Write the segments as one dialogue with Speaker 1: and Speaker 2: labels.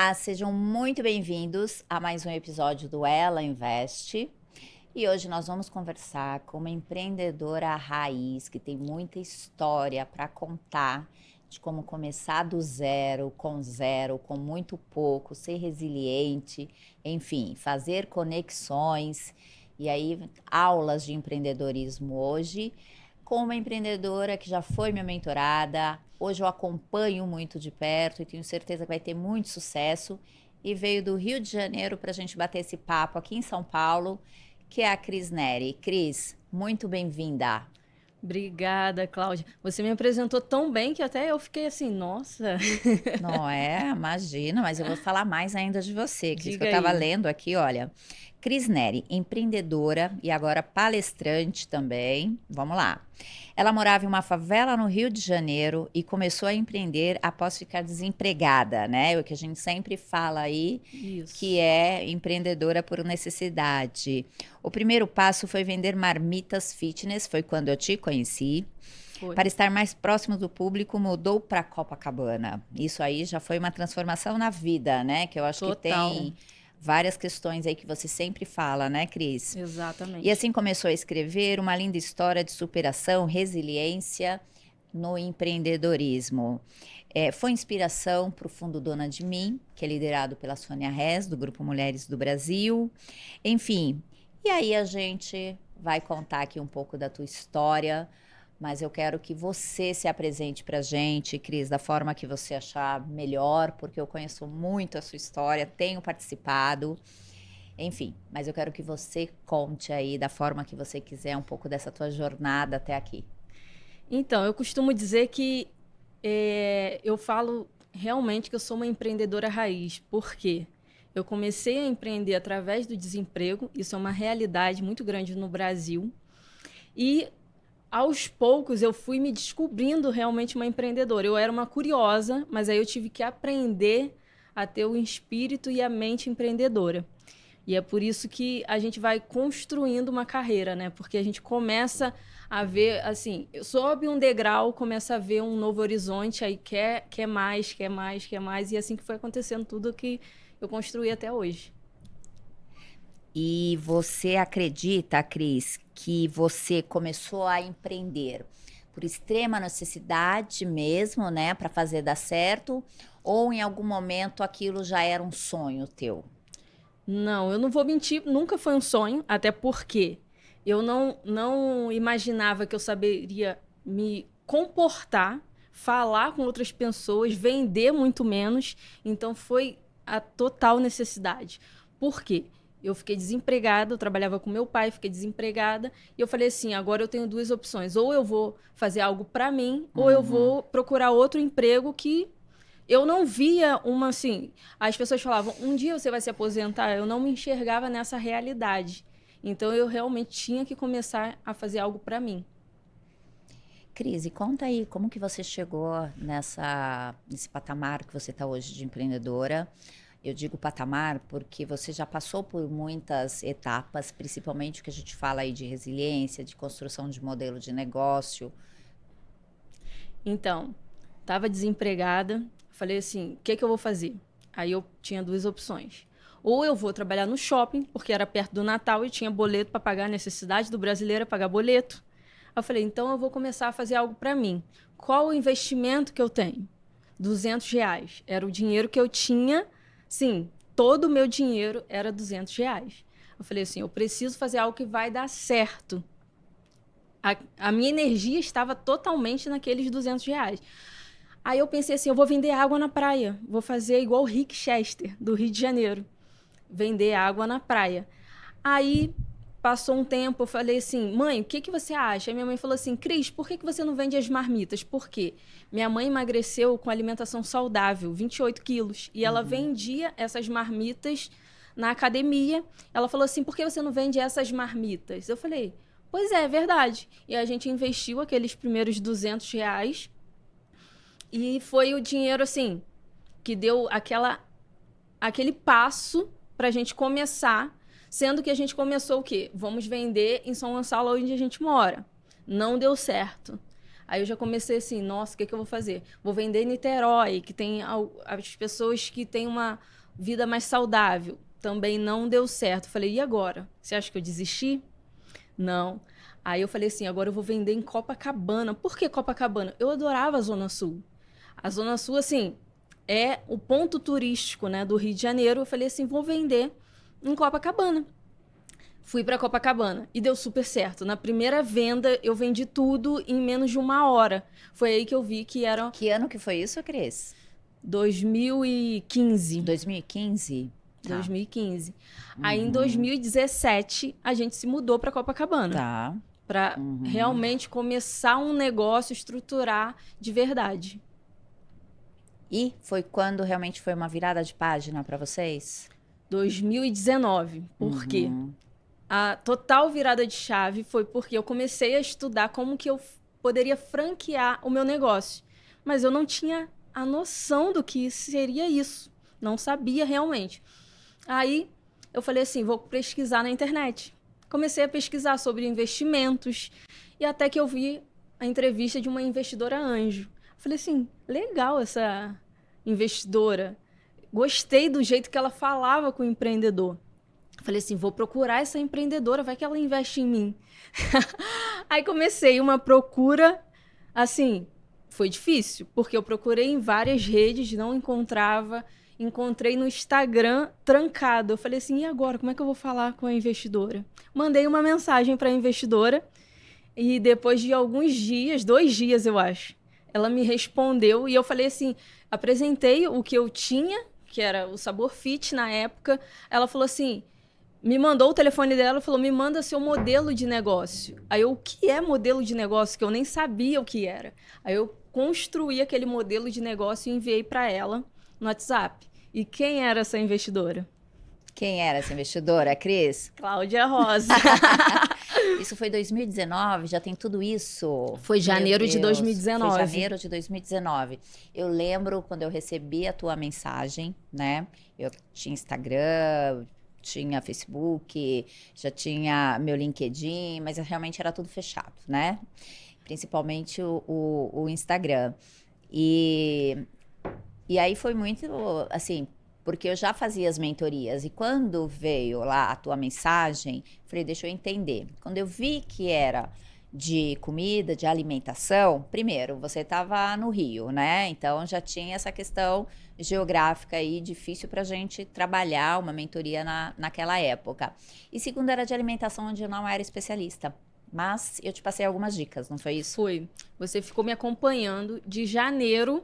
Speaker 1: Olá, sejam muito bem-vindos a mais um episódio do Ela Investe. E hoje nós vamos conversar com uma empreendedora raiz que tem muita história para contar de como começar do zero, com muito pouco, ser resiliente, enfim, fazer conexões. E aí, aulas de empreendedorismo hoje com uma empreendedora que já foi minha mentorada. Hoje eu acompanho muito de perto e tenho certeza que vai ter muito sucesso. E veio do Rio de Janeiro para a gente bater esse papo aqui em São Paulo, que é a Cris Neri. Cris, muito bem-vinda.
Speaker 2: Obrigada, Cláudia. Você me apresentou tão bem que até eu fiquei assim, nossa.
Speaker 1: Não é? Imagina, mas eu vou falar mais ainda de você, Cris, que eu
Speaker 2: Diga
Speaker 1: estava
Speaker 2: aí.
Speaker 1: lendo aqui, olha. Cris Neri, empreendedora e agora palestrante também. Vamos lá. Ela morava em uma favela no Rio de Janeiro e começou a empreender após ficar desempregada, né? O que a gente sempre fala aí, que
Speaker 2: Isso.
Speaker 1: é empreendedora por necessidade. O primeiro passo foi vender marmitas fitness, foi quando eu te conheci.
Speaker 2: Foi.
Speaker 1: Para estar mais próximo do público, mudou para Copacabana. Isso aí já foi uma transformação na vida, né? Que eu acho que
Speaker 2: Total.
Speaker 1: tem várias questões aí que você sempre fala, né, Cris? E
Speaker 2: Exatamente.
Speaker 1: assim começou a escrever uma linda história de superação, resiliência no empreendedorismo. Foi inspiração para o Fundo Dona de Mim, que é liderado pela Sônia Rez, do Grupo Mulheres do Brasil. Enfim, e aí a gente vai contar aqui um pouco da tua história, mas eu quero que você se apresente para a gente, Cris, da forma que você achar melhor, porque eu conheço muito a sua história, tenho participado, enfim, mas eu quero que você conte aí da forma que você quiser um pouco dessa tua jornada até aqui.
Speaker 2: Então, eu costumo dizer que eu falo realmente que eu sou uma empreendedora raiz. Por quê? Eu comecei a empreender através do desemprego. Isso é uma realidade muito grande no Brasil. E aos poucos eu fui me descobrindo realmente uma empreendedora. Eu era uma curiosa, mas aí eu tive que aprender a ter o espírito e a mente empreendedora. E é por isso que a gente vai construindo uma carreira, né? Porque a gente começa a ver, assim, sobe um degrau, começa a ver um novo horizonte, aí quer mais, quer mais, quer mais. E assim que foi acontecendo tudo que eu construí até hoje.
Speaker 1: E você acredita, Cris, que você começou a empreender por extrema necessidade mesmo, né, para fazer dar certo, ou em algum momento aquilo já era um sonho teu?
Speaker 2: Não, eu não vou mentir, nunca foi um sonho, até porque eu não imaginava que eu saberia me comportar, falar com outras pessoas, vender muito menos. Então foi a total necessidade. Por quê? Eu fiquei desempregada, eu trabalhava com meu pai, fiquei desempregada, e eu falei assim: agora eu tenho duas opções, ou eu vou fazer algo para mim, ou eu
Speaker 1: Uhum.
Speaker 2: vou procurar outro emprego que eu não via uma assim. As pessoas falavam, um dia você vai se aposentar. Eu não me enxergava nessa realidade. Então eu realmente tinha que começar a fazer algo para mim.
Speaker 1: Cris, e conta aí, como que você chegou nesse patamar que você está hoje de empreendedora? Eu digo patamar porque você já passou por muitas etapas, principalmente o que a gente fala aí de resiliência, de construção de modelo de negócio.
Speaker 2: Então, estava desempregada. Falei assim, o que, que eu vou fazer? Aí eu tinha duas opções. Ou eu vou trabalhar no shopping, porque era perto do Natal e tinha boleto para pagar, a necessidade do brasileiro é pagar boleto. Aí eu falei, então eu vou começar a fazer algo para mim. Qual o investimento que eu tenho? R$ 200. Era o dinheiro que eu tinha. Sim, todo o meu dinheiro era R$ 200. Eu falei assim, eu preciso fazer algo que vai dar certo. A minha energia estava totalmente naqueles R$ 200. Aí eu pensei assim, eu vou vender água na praia. Vou fazer igual o Rick Chester, do Rio de Janeiro. Vender água na praia. Aí passou um tempo, eu falei assim, mãe, o que, que você acha? Aí minha mãe falou assim, Cris, por que, que você não vende as marmitas? Por quê? Minha mãe emagreceu com alimentação saudável, 28 quilos. E ela
Speaker 1: Uhum.
Speaker 2: vendia essas marmitas na academia. Ela falou assim, por que você não vende essas marmitas? Eu falei, pois é verdade. E a gente investiu aqueles primeiros R$ 200 e foi o dinheiro, assim, que deu aquele passo pra gente começar, sendo que a gente começou o quê? Vamos vender em São Gonçalo, onde a gente mora. Não deu certo. Aí eu já comecei assim, nossa, o que eu vou fazer? Vou vender em Niterói, que tem as pessoas que têm uma vida mais saudável. Também não deu certo. Falei, e agora? Você acha que eu desisti? Não. Aí eu falei assim, agora eu vou vender em Copacabana. Por que Copacabana? Eu adorava a Zona Sul. A Zona Sul, assim, é o ponto turístico, né, do Rio de Janeiro. Eu falei assim, vou vender em Copacabana. Fui para Copacabana e deu super certo. Na primeira venda, eu vendi tudo em menos de 1 hora. Foi aí que eu vi que era
Speaker 1: Que ano que foi isso, Cris?
Speaker 2: 2015.
Speaker 1: 2015? Tá.
Speaker 2: 2015. Aí, em 2017, a gente se mudou para Copacabana.
Speaker 1: Tá.
Speaker 2: Para realmente começar um negócio, estruturar de verdade.
Speaker 1: E foi quando realmente foi uma virada de página para vocês?
Speaker 2: 2019. Por quê? A total virada de chave foi porque eu comecei a estudar como que eu poderia franquear o meu negócio. Mas eu não tinha a noção do que seria isso. Não sabia realmente. Aí eu falei assim, vou pesquisar na internet. Comecei a pesquisar sobre investimentos e até que eu vi a entrevista de uma investidora anjo. Falei assim, legal essa investidora. Gostei do jeito que ela falava com o empreendedor. Falei assim, vou procurar essa empreendedora, vai que ela investe em mim. Aí comecei uma procura, assim, foi difícil, porque eu procurei em várias redes, não encontrava, encontrei no Instagram trancado. Eu falei assim, e agora, como é que eu vou falar com a investidora? Mandei uma mensagem para a investidora e depois de alguns dias, 2 dias eu acho, ela me respondeu e eu falei assim, apresentei o que eu tinha, que era o Sabor Fit na época. Ela falou assim, me mandou o telefone dela e falou, me manda seu modelo de negócio. Aí eu, o que é modelo de negócio? Que eu nem sabia o que era. Aí eu construí aquele modelo de negócio e enviei para ela no WhatsApp. E quem era essa investidora?
Speaker 1: Quem era essa investidora, Cris?
Speaker 2: Cláudia Rosa.
Speaker 1: Isso foi 2019? Já tem tudo isso?
Speaker 2: Foi janeiro de 2019.
Speaker 1: Foi janeiro de 2019. Eu lembro quando eu recebi a tua mensagem, né? Eu tinha Instagram, tinha Facebook, já tinha meu LinkedIn, mas realmente era tudo fechado, né? Principalmente o Instagram. E aí foi muito, assim, porque eu já fazia as mentorias. E quando veio lá a tua mensagem, falei, deixa eu entender. Quando eu vi que era de comida, de alimentação, primeiro, você estava no Rio, né? Então já tinha essa questão geográfica aí, difícil para a gente trabalhar uma mentoria naquela época. E segundo, era de alimentação, onde eu não era especialista. Mas eu te passei algumas dicas, não foi isso?
Speaker 2: Foi. Você ficou me acompanhando de janeiro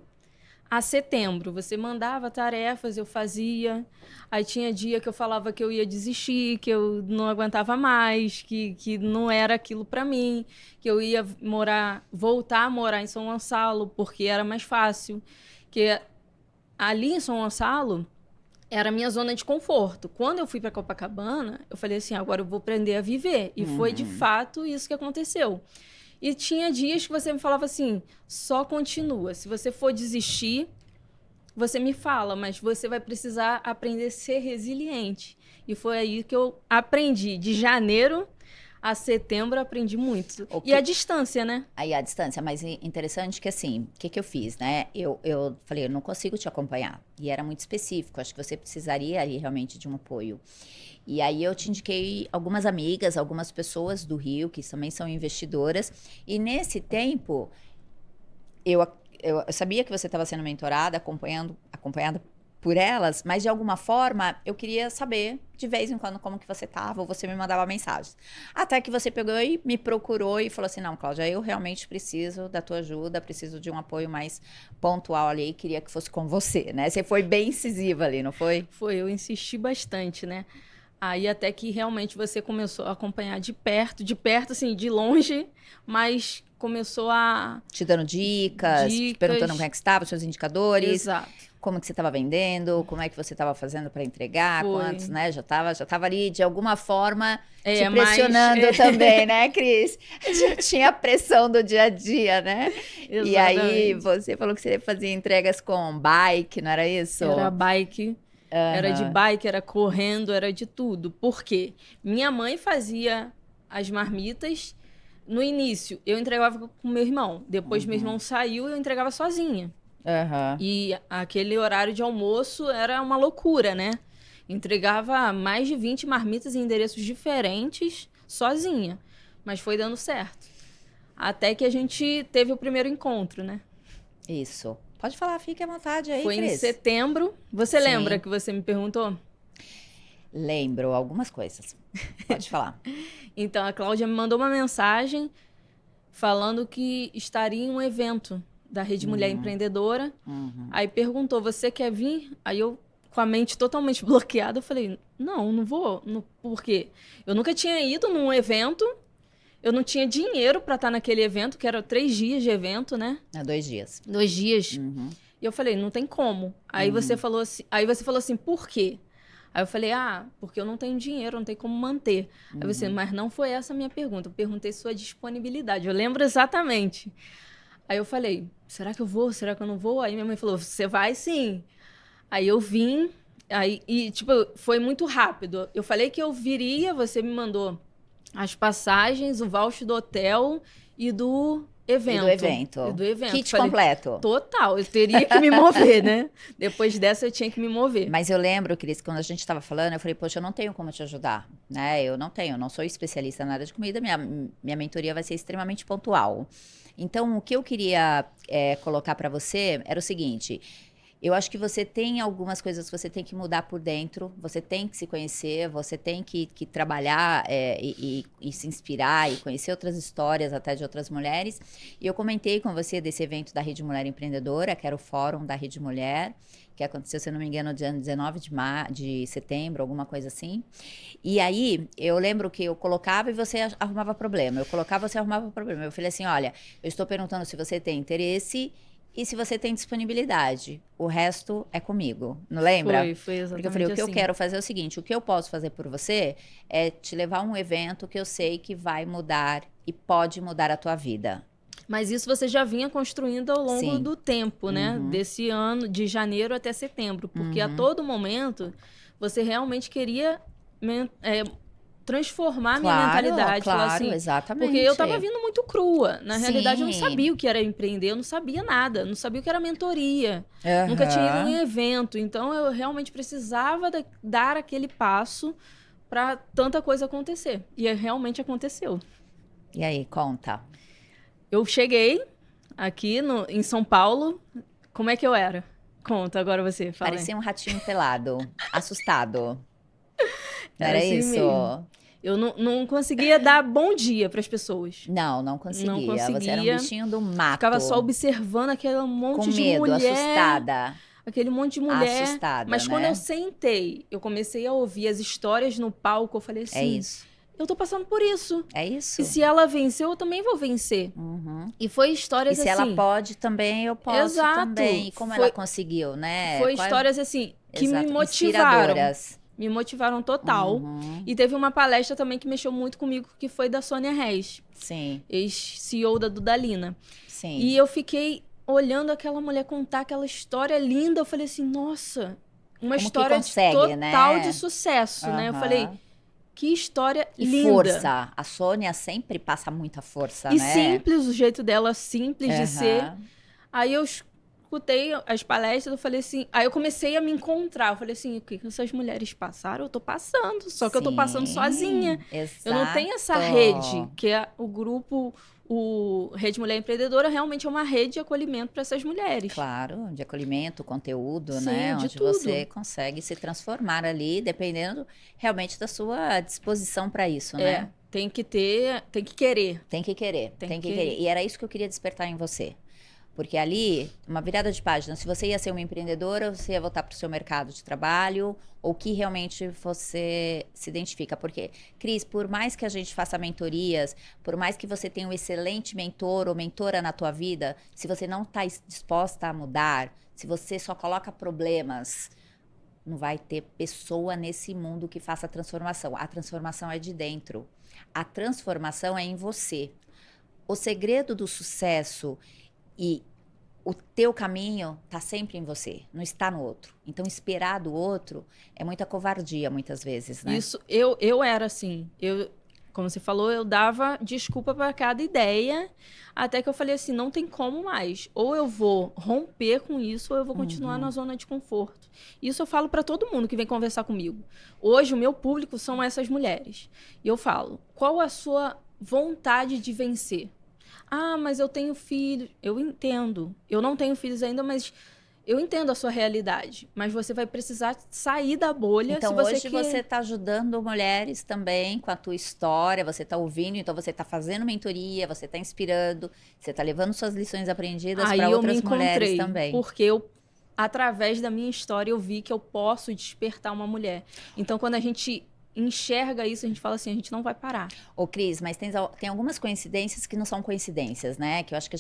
Speaker 2: a setembro. Você mandava tarefas, eu fazia. Aí tinha dia que eu falava que eu ia desistir, que eu não aguentava mais, que não era aquilo para mim, que eu ia voltar a morar em São Gonçalo, porque era mais fácil. Que ali em São Gonçalo era a minha zona de conforto. Quando eu fui para Copacabana, eu falei assim, agora eu vou aprender a viver. E foi de fato isso que aconteceu. E tinha dias que você me falava assim, só continua. Se você for desistir, você me fala, mas você vai precisar aprender a ser resiliente. E foi aí que eu aprendi. De janeiro a setembro, aprendi muito.
Speaker 1: Okay.
Speaker 2: E a distância, né?
Speaker 1: Aí a distância, mas interessante que assim, o que eu fiz, né? Eu falei, eu não consigo te acompanhar. E era muito específico, acho que você precisaria ali realmente de um apoio. E aí eu te indiquei algumas amigas, algumas pessoas do Rio, que também são investidoras. E nesse tempo, eu sabia que você estava sendo mentorada, acompanhada por elas, mas de alguma forma eu queria saber de vez em quando como que você estava, ou você me mandava mensagens. Até que você pegou e me procurou e falou assim, não, Cláudia, eu realmente preciso da tua ajuda, preciso de um apoio mais pontual ali, e queria que fosse com você, né? Você foi bem incisiva ali, não foi?
Speaker 2: Foi, eu insisti bastante, né? Aí até que realmente você começou a acompanhar de perto assim, de longe, mas começou a...
Speaker 1: Te dando dicas, te perguntando como é que estava, os seus indicadores.
Speaker 2: Exato.
Speaker 1: Como que você estava vendendo, como é que você estava fazendo para entregar,
Speaker 2: Foi.
Speaker 1: quantos, né? Já tava ali, de alguma forma, te pressionando também, né, Cris? Já tinha a pressão do dia a dia, né?
Speaker 2: Exatamente.
Speaker 1: E aí, você falou que você fazia entregas com bike, não era isso?
Speaker 2: Era bike. Era de bike, era correndo, era de tudo. Por quê? Minha mãe fazia as marmitas no início, eu entregava com meu irmão. Depois meu irmão saiu e eu entregava sozinha.
Speaker 1: Aham.
Speaker 2: E aquele horário de almoço era uma loucura, né? Entregava mais de 20 marmitas em endereços diferentes, sozinha. Mas foi dando certo. Até que a gente teve o primeiro encontro, né?
Speaker 1: Isso. Pode falar, fique à vontade aí,
Speaker 2: Foi em
Speaker 1: Cris.
Speaker 2: setembro. Você
Speaker 1: Sim.
Speaker 2: lembra que você me perguntou?
Speaker 1: Lembro algumas coisas. Pode falar.
Speaker 2: Então, a Cláudia me mandou uma mensagem falando que estaria em um evento da Rede Mulher Empreendedora. Aí perguntou, você quer vir? Aí eu, com a mente totalmente bloqueada, eu falei, não vou. Por quê? Eu nunca tinha ido num evento, eu não tinha dinheiro para estar naquele evento, que era 3 dias de evento, né?
Speaker 1: 2 dias.
Speaker 2: 2 dias. E eu falei, não tem como. Aí você falou assim, por quê? Aí eu falei, porque eu não tenho dinheiro, não tenho como manter. Aí você, mas não foi essa a minha pergunta. Eu perguntei sua disponibilidade. Eu lembro exatamente. Aí eu falei, será que eu vou? Será que eu não vou? Aí minha mãe falou, você vai sim. Aí eu vim, tipo, foi muito rápido. Eu falei que eu viria, você me mandou as passagens, o voucher do hotel e do evento.
Speaker 1: E do evento. Kit
Speaker 2: Falei,
Speaker 1: completo.
Speaker 2: Total, eu teria que me mover, né? Depois dessa eu tinha que me mover.
Speaker 1: Mas eu lembro, Cris, quando a gente estava falando, eu falei, poxa, eu não tenho como te ajudar, né? Eu não sou especialista na área de comida, minha mentoria vai ser extremamente pontual. Então, o que eu queria colocar para você era o seguinte: eu acho que você tem algumas coisas que você tem que mudar por dentro, você tem que se conhecer, você tem que trabalhar e se inspirar e conhecer outras histórias até de outras mulheres. E eu comentei com você desse evento da Rede Mulher Empreendedora, que era o Fórum da Rede Mulher, que aconteceu, se eu não me engano, dia 19 de setembro, alguma coisa assim. E aí, eu lembro que eu colocava e você arrumava problema. Eu colocava e você arrumava problema. Eu falei assim, olha, eu estou perguntando se você tem interesse e se você tem disponibilidade. O resto é comigo. Não lembra?
Speaker 2: Foi exatamente
Speaker 1: Porque eu falei, o que eu
Speaker 2: assim.
Speaker 1: quero fazer é o seguinte, o que eu posso fazer por você é te levar a um evento que eu sei que vai mudar e pode mudar a tua vida.
Speaker 2: Mas isso você já vinha construindo ao longo
Speaker 1: Sim.
Speaker 2: do tempo, né? Desse ano, de janeiro até setembro. Porque a todo momento, você realmente queria transformar a minha mentalidade.
Speaker 1: Claro,
Speaker 2: Falar assim,
Speaker 1: exatamente.
Speaker 2: porque eu tava vindo muito crua. Na realidade, eu não
Speaker 1: Sim.
Speaker 2: sabia o que era empreender, eu não sabia nada. Não sabia o que era mentoria. Nunca tinha ido em evento. Então, eu realmente precisava dar aquele passo para tanta coisa acontecer. E realmente aconteceu.
Speaker 1: E aí, conta.
Speaker 2: Eu cheguei aqui em São Paulo. Como é que eu era? Conta agora você, fala.
Speaker 1: Parecia um ratinho pelado, assustado.
Speaker 2: Era assim
Speaker 1: isso?
Speaker 2: mesmo. Eu não conseguia dar bom dia para as pessoas.
Speaker 1: Não conseguia.
Speaker 2: Não conseguia.
Speaker 1: Você era um bichinho do mato.
Speaker 2: Ficava só observando aquele monte
Speaker 1: com
Speaker 2: de
Speaker 1: medo,
Speaker 2: mulher.
Speaker 1: assustada.
Speaker 2: Aquele monte de mulher.
Speaker 1: Assustada,
Speaker 2: Mas
Speaker 1: né?
Speaker 2: quando eu sentei, eu comecei a ouvir as histórias no palco, eu falei assim...
Speaker 1: É isso.
Speaker 2: Eu tô passando por isso.
Speaker 1: É isso.
Speaker 2: E se ela venceu, eu também vou vencer. E foi histórias
Speaker 1: assim... E se
Speaker 2: assim...
Speaker 1: ela pode também, eu posso
Speaker 2: Exato.
Speaker 1: também. E como ela conseguiu, né?
Speaker 2: Foi histórias assim, que
Speaker 1: Exato.
Speaker 2: me motivaram.
Speaker 1: Inspiradoras.
Speaker 2: Me motivaram total. E teve uma palestra também que mexeu muito comigo, que foi da Sônia Reis.
Speaker 1: Sim.
Speaker 2: Ex-CEO da Dudalina.
Speaker 1: Sim.
Speaker 2: E eu fiquei olhando aquela mulher contar aquela história linda. Eu falei assim, nossa, uma
Speaker 1: como
Speaker 2: história
Speaker 1: consegue,
Speaker 2: total
Speaker 1: né?
Speaker 2: de sucesso, né? Eu falei, que história linda.
Speaker 1: E força. A Sônia sempre passa muita força,
Speaker 2: e
Speaker 1: né?
Speaker 2: E simples, o jeito dela simples de ser. Aí eu escutei as palestras, eu falei assim... Aí eu comecei a me encontrar. Eu falei assim, o que essas mulheres passaram? Eu tô passando, só que eu tô passando sozinha.
Speaker 1: Exato.
Speaker 2: Eu não tenho essa rede, que é o grupo... O Rede Mulher Empreendedora realmente é uma rede de acolhimento para essas mulheres.
Speaker 1: Claro, de acolhimento, conteúdo,
Speaker 2: Sim,
Speaker 1: né?
Speaker 2: de
Speaker 1: Onde
Speaker 2: tudo.
Speaker 1: você consegue se transformar ali, dependendo realmente da sua disposição para isso, né?
Speaker 2: Tem que querer.
Speaker 1: Tem que querer. Tem que querer. E era isso que eu queria despertar em você. Porque ali, uma virada de página, se você ia ser uma empreendedora, você ia voltar para o seu mercado de trabalho, ou que realmente você se identifica. Porque, Cris, por mais que a gente faça mentorias, por mais que você tenha um excelente mentor ou mentora na tua vida, se você não está disposta a mudar, se você só coloca problemas, não vai ter pessoa nesse mundo que faça a transformação. A transformação é de dentro. A transformação é em você. O segredo do sucesso e o teu caminho está sempre em você, não está no outro. Então, esperar do outro é muita covardia, muitas vezes, né?
Speaker 2: Isso, eu era assim. como você falou, eu dava desculpa para cada ideia, até que eu falei assim, não tem como mais. Ou eu vou romper com isso, ou eu vou continuar na zona de conforto. Isso eu falo para todo mundo que vem conversar comigo. Hoje, o meu público são essas mulheres. E eu falo, qual a sua vontade de vencer? Ah, mas eu tenho filhos. Eu entendo. Eu não tenho filhos ainda, mas eu entendo a sua realidade. Mas você vai precisar sair da bolha
Speaker 1: Então,
Speaker 2: se você
Speaker 1: hoje você está ajudando mulheres também com a tua história, você está ouvindo, então você está fazendo mentoria, você está inspirando, você está levando suas lições aprendidas para
Speaker 2: Aí eu me
Speaker 1: outras mulheres
Speaker 2: encontrei,
Speaker 1: também.
Speaker 2: porque eu, através da minha história, eu vi que eu posso despertar uma mulher. Então, quando a gente enxerga isso, a gente fala assim, a gente não vai parar.
Speaker 1: Ô, Cris, mas tem algumas coincidências que não são coincidências, né? Que eu acho que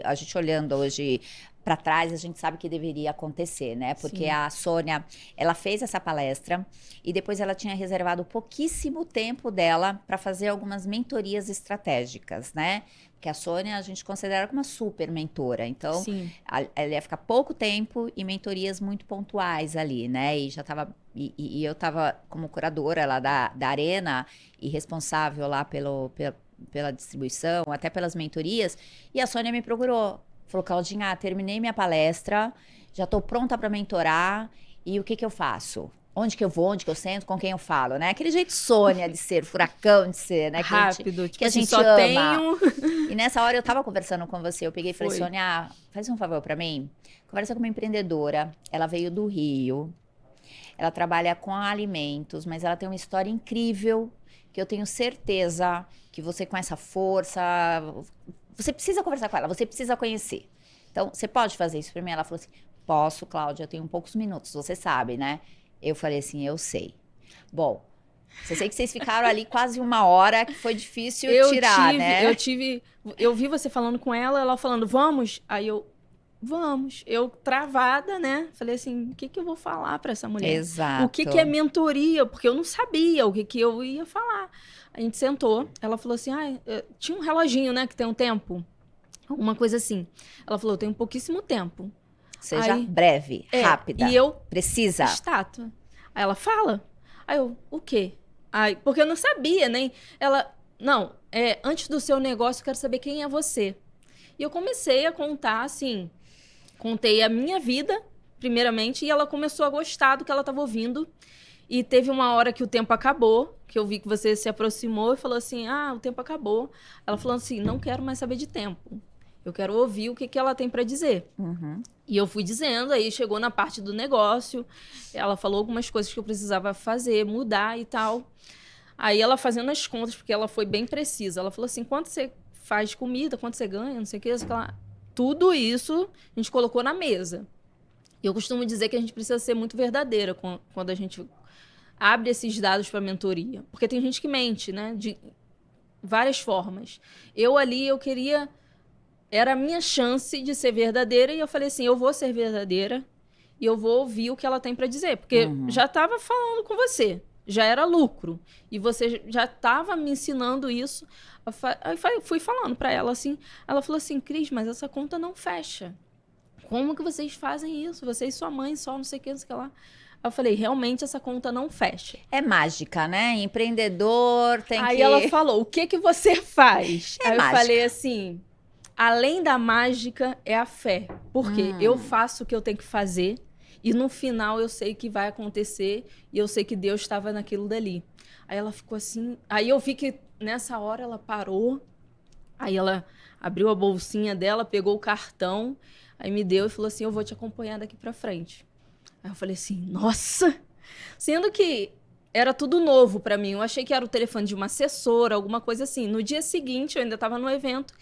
Speaker 1: a gente olhando hoje para trás, a gente sabe que deveria acontecer, né? Porque
Speaker 2: Sim.
Speaker 1: a Sônia, ela fez essa palestra e depois ela tinha reservado pouquíssimo tempo dela para fazer algumas mentorias estratégicas, né? Porque a Sônia a gente considera como uma super mentora. Então,
Speaker 2: Sim.
Speaker 1: ela ia ficar pouco tempo e mentorias muito pontuais ali, né? E já tava. E eu tava como curadora lá da Arena e responsável lá pela distribuição, até pelas mentorias. E a Sônia me procurou. Falou, Claudinha, terminei minha palestra, já tô pronta para mentorar. E o que eu faço? Onde que eu vou, onde que eu sento, com quem eu falo, né? Aquele jeito Sônia de ser, furacão de ser, né?
Speaker 2: Rápido, tipo
Speaker 1: Que a
Speaker 2: assim,
Speaker 1: gente
Speaker 2: só
Speaker 1: ama.
Speaker 2: tenho...
Speaker 1: E nessa hora eu tava conversando com você, eu peguei e falei,
Speaker 2: Foi.
Speaker 1: Sônia, faz um favor pra mim. Conversa com uma empreendedora, ela veio do Rio, ela trabalha com alimentos, mas ela tem uma história incrível, que eu tenho certeza que você com essa força, você precisa conversar com ela, você precisa conhecer. Então, você pode fazer isso pra mim? Ela falou assim, posso, Cláudia, eu tenho poucos minutos, você sabe, né? Eu falei assim, eu sei. Bom, eu sei que vocês ficaram ali quase uma hora, que foi difícil tirar, né?
Speaker 2: Eu vi você falando com ela falando, vamos? Aí eu, vamos. Eu travada, né? Falei assim, o que que eu vou falar pra essa mulher? O que é
Speaker 1: Exato.
Speaker 2: mentoria? Porque eu não sabia o que que eu ia falar. A gente sentou, ela falou assim, tinha um reloginho, né, que tem um tempo. Alguma coisa assim. Ela falou, eu tenho pouquíssimo tempo.
Speaker 1: Seja
Speaker 2: Aí,
Speaker 1: breve, rápida.
Speaker 2: e eu,
Speaker 1: Precisa.
Speaker 2: estátua. Aí ela fala. Aí eu, o quê? Aí, porque eu não sabia, nem. Ela, não, antes do seu negócio, eu quero saber quem é você. E eu comecei a contar, assim, contei a minha vida, primeiramente, e ela começou a gostar do que ela estava ouvindo. E teve uma hora que o tempo acabou, que eu vi que você se aproximou e falou assim, o tempo acabou. Ela falou assim, não quero mais saber de tempo. Eu quero ouvir o que ela tem para dizer.
Speaker 1: Uhum.
Speaker 2: E eu fui dizendo, aí chegou na parte do negócio, ela falou algumas coisas que eu precisava fazer, mudar e tal. Aí ela fazendo as contas, porque ela foi bem precisa, ela falou assim, quanto você faz de comida, quanto você ganha, não sei o que, tudo isso a gente colocou na mesa. E eu costumo dizer que a gente precisa ser muito verdadeira quando a gente abre esses dados para mentoria. Porque tem gente que mente, né? De várias formas. Eu queria... Era a minha chance de ser verdadeira e eu falei assim, eu vou ser verdadeira e eu vou ouvir o que ela tem para dizer. Porque já estava falando com você, já era lucro. E você já estava me ensinando isso. Aí fui falando para ela assim. Ela falou assim, Cris, mas essa conta não fecha. Como que vocês fazem isso? Você e sua mãe só, não sei o que, não sei o que lá. Eu falei, realmente essa conta não fecha.
Speaker 1: É mágica, né? Empreendedor tem
Speaker 2: Aí
Speaker 1: que...
Speaker 2: ela falou, o que que você faz?
Speaker 1: É
Speaker 2: Aí
Speaker 1: mágica.
Speaker 2: eu falei assim, além da mágica é a fé. Porque eu faço o que eu tenho que fazer e no final eu sei que vai acontecer e eu sei que Deus estava naquilo dali. Aí ela ficou assim, aí eu vi que nessa hora ela parou, aí ela abriu a bolsinha dela, pegou o cartão, aí me deu e falou assim, eu vou te acompanhar daqui pra frente. Aí eu falei assim, nossa! Sendo que era tudo novo pra mim. Eu achei que era o telefone de uma assessora, alguma coisa assim. No dia seguinte, eu ainda estava no evento,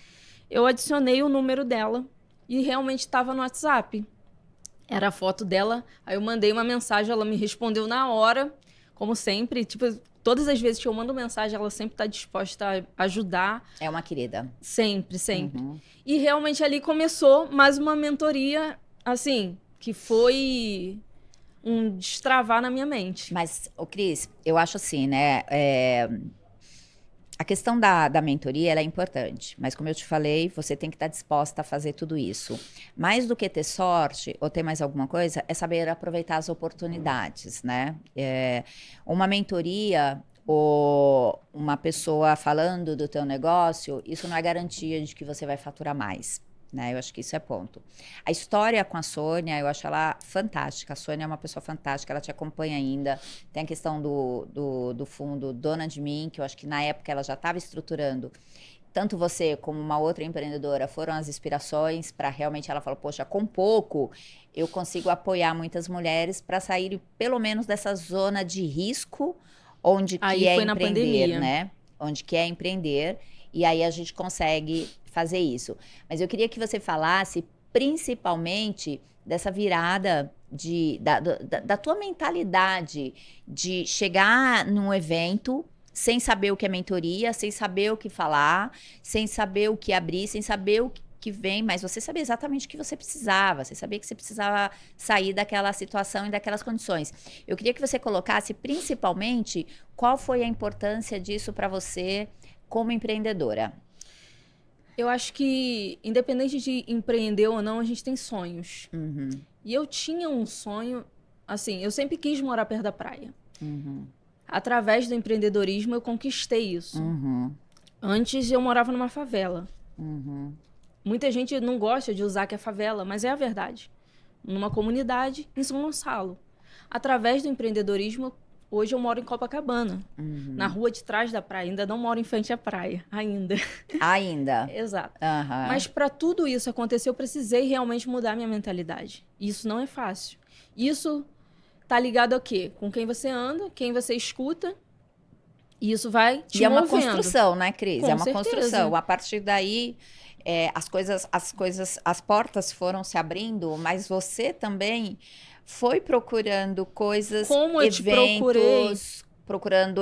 Speaker 2: eu adicionei o número dela e realmente estava no WhatsApp. Era a foto dela, aí eu mandei uma mensagem, ela me respondeu na hora, como sempre. Tipo, todas as vezes que eu mando mensagem, ela sempre está disposta a ajudar.
Speaker 1: É uma querida.
Speaker 2: Sempre, sempre. E realmente ali começou mais uma mentoria, assim, que foi um destravar na minha mente.
Speaker 1: Mas, Cris, eu acho assim, né? A questão da mentoria ela é importante, mas como eu te falei, você tem que estar disposta a fazer tudo isso. Mais do que ter sorte ou ter mais alguma coisa, é saber aproveitar as oportunidades, né? Uma mentoria, ou uma pessoa falando do teu negócio, isso não é garantia de que você vai faturar mais, né? Eu acho que isso é ponto. A história com a Sônia, eu acho ela fantástica. A Sônia é uma pessoa fantástica, ela te acompanha ainda. Tem a questão do fundo Dona de Mim, que eu acho que na época ela já estava estruturando. Tanto você como uma outra empreendedora foram as inspirações para realmente ela falar, poxa, com pouco eu consigo apoiar muitas mulheres para saírem pelo menos dessa zona de risco onde
Speaker 2: Aí
Speaker 1: que é
Speaker 2: foi na
Speaker 1: empreender,
Speaker 2: pandemia.
Speaker 1: né? Onde que é empreender e aí a gente consegue fazer isso. Mas eu queria que você falasse principalmente dessa virada da tua mentalidade de chegar num evento sem saber o que é mentoria, sem saber o que falar, sem saber o que abrir, sem saber o que vem, mas você sabia exatamente o que você precisava, você sabia que você precisava sair daquela situação e daquelas condições. Eu queria que você colocasse principalmente qual foi a importância disso para você como empreendedora.
Speaker 2: Eu acho que, independente de empreender ou não, a gente tem sonhos.
Speaker 1: Uhum,
Speaker 2: E eu tinha um sonho, assim, eu sempre quis morar perto da praia.
Speaker 1: uhum,
Speaker 2: Através do empreendedorismo, eu conquistei isso.
Speaker 1: uhum,
Speaker 2: Antes, eu morava numa favela.
Speaker 1: uhum,
Speaker 2: Muita gente não gosta de usar que é favela, mas é a verdade. Numa comunidade em São Gonçalo. Através do empreendedorismo, hoje eu moro em Copacabana, na
Speaker 1: uhum.
Speaker 2: rua de trás da praia. Ainda não moro em frente à praia, ainda.
Speaker 1: Ainda.
Speaker 2: Exato.
Speaker 1: Aham.
Speaker 2: Mas para tudo isso acontecer, eu precisei realmente mudar minha mentalidade. E isso não é fácil. Isso tá ligado a quê? Com quem você anda, quem você escuta, e isso vai te
Speaker 1: E é uma
Speaker 2: movendo.
Speaker 1: construção, né, Cris? É
Speaker 2: Com
Speaker 1: uma
Speaker 2: certeza.
Speaker 1: construção. A partir daí, as portas foram se abrindo, mas você também foi procurando coisas,
Speaker 2: Como eu te procurei.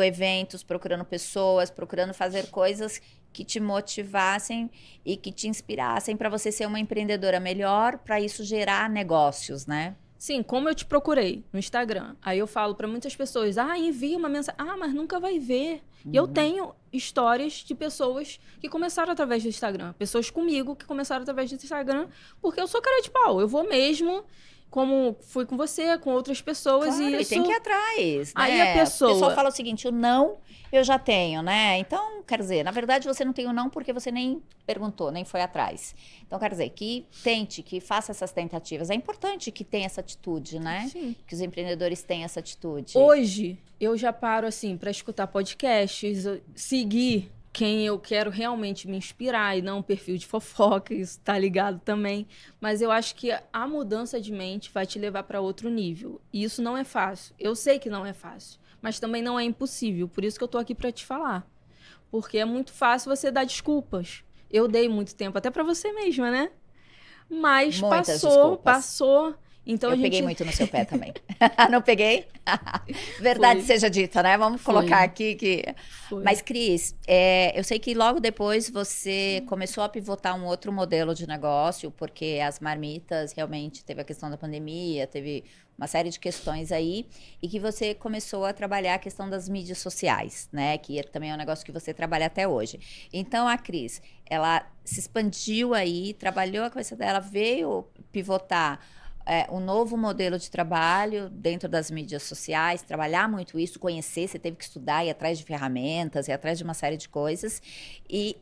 Speaker 1: eventos, procurando pessoas, procurando fazer coisas que te motivassem e que te inspirassem para você ser uma empreendedora melhor, para isso gerar negócios, né?
Speaker 2: Sim, como eu te procurei no Instagram. Aí eu falo para muitas pessoas: ah, envia uma mensagem. Ah, mas nunca vai ver. E eu tenho histórias de pessoas que começaram através do Instagram. Pessoas comigo que começaram através do Instagram, porque eu sou cara de pau. Eu vou mesmo, como fui com você, com outras pessoas,
Speaker 1: Claro,
Speaker 2: e
Speaker 1: e tem que ir
Speaker 2: isso.
Speaker 1: atrás,
Speaker 2: Aí a
Speaker 1: né? O pessoal
Speaker 2: pessoa.
Speaker 1: fala o seguinte, o não eu já tenho, né? Então, quer dizer, na verdade você não tem o não porque você nem perguntou, nem foi atrás. Então, quer dizer, que tente, que faça essas tentativas. É importante que tenha essa atitude, né?
Speaker 2: Sim.
Speaker 1: Que os empreendedores tenham essa atitude.
Speaker 2: Hoje, eu já paro, assim, para escutar podcasts, seguir quem eu quero realmente me inspirar e não um perfil de fofoca, isso tá ligado também. Mas eu acho que a mudança de mente vai te levar para outro nível. E isso não é fácil. Eu sei que não é fácil, mas também não é impossível. Por isso que eu tô aqui para te falar. Porque é muito fácil você dar desculpas. Eu dei muito tempo, até para você mesma, né? Mas
Speaker 1: Muitas
Speaker 2: passou,
Speaker 1: desculpas.
Speaker 2: passou. Então
Speaker 1: Eu
Speaker 2: a
Speaker 1: peguei
Speaker 2: gente
Speaker 1: muito no seu pé também. Não peguei? Verdade
Speaker 2: foi,
Speaker 1: seja dita, né? Vamos colocar
Speaker 2: foi,
Speaker 1: aqui que.
Speaker 2: foi.
Speaker 1: Mas, Cris, eu sei que logo depois você começou a pivotar um outro modelo de negócio, porque as marmitas realmente teve a questão da pandemia, teve uma série de questões aí, e que você começou a trabalhar a questão das mídias sociais, né? Que também é um negócio que você trabalha até hoje. Então, a Cris, ela se expandiu aí, trabalhou a cabeça dela, veio pivotar um novo modelo de trabalho dentro das mídias sociais, trabalhar muito isso, conhecer, você teve que estudar, ir atrás de ferramentas, ir atrás de uma série de coisas. E